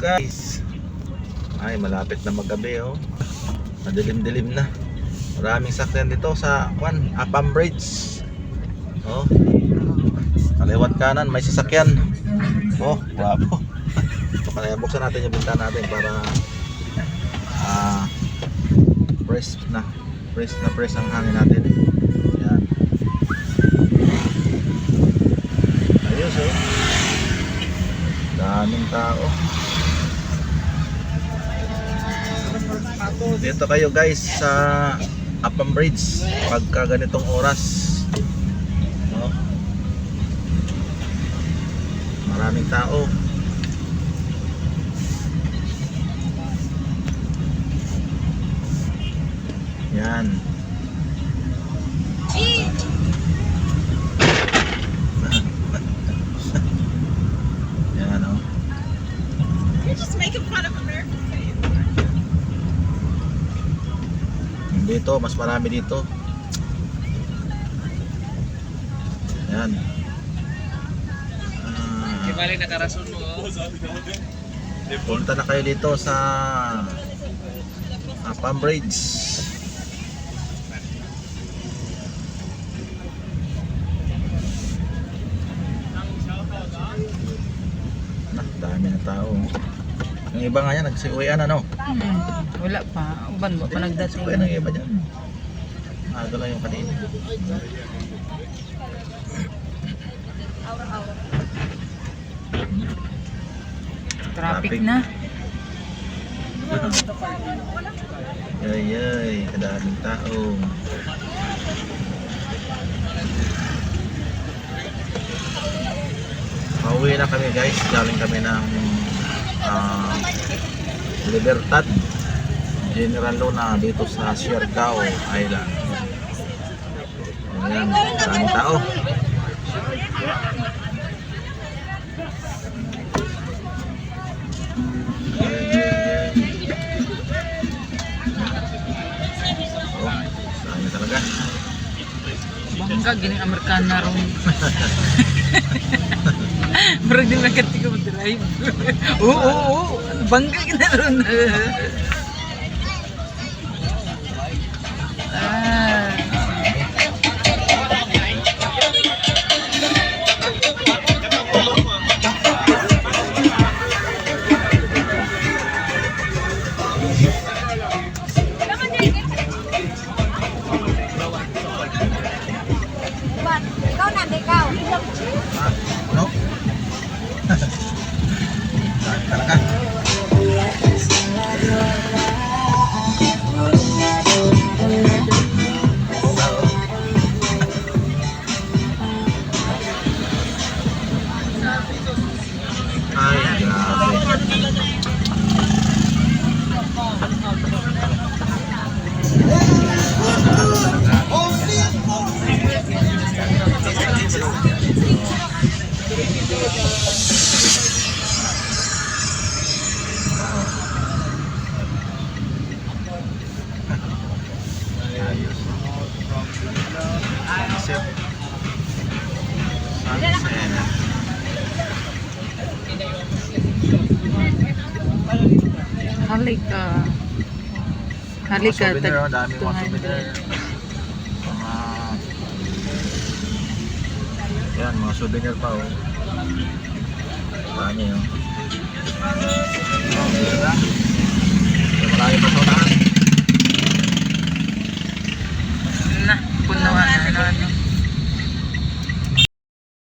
guys. Ay, malapit na maggabi oh. Madilim-dilim na. Maraming sakyan dito sa Appam Bridge. Oh. Kaliwat kanan may sasakyan. Oh, bravo. Kaya buksan natin yung bintana natin para fresh ang hangin natin. Yan. Ayos oh. Daming tao. Dito kayo guys sa Appam Bridge pagka ganitong oras. Oh. Maraming tao. Yan. Yan oh. You're just making fun of American fans. Dito, mas marami dito. Yan. Di bali nakarason mo. Punta na kayo dito sa Appam Bridge. Dami na tao. Yung iba nga yan, nagsiuwian ano? Wala pa. Uban mo pa nagdating. Nagsiuwian ang iba dyan. Ito lang yung kanina. Traffic na. Ay, kadaming tao. Pauwi na kami guys, galing kami ng Libertad General Luna dito sa Siargao Island. Ayan, maraming tao. Oh, dami talaga. Bangga, gining Amerikana ron. Murag din nagkati ko mag-drive. Oo. Bangga kita ron. Ikaw na, ikaw. No? Dami talaga. Ay, grabe. Ayos. Sunset. Halika. Mga souvenir, oh, dami mga souvenir. Yan, mga souvenir pa oh. Dami oh.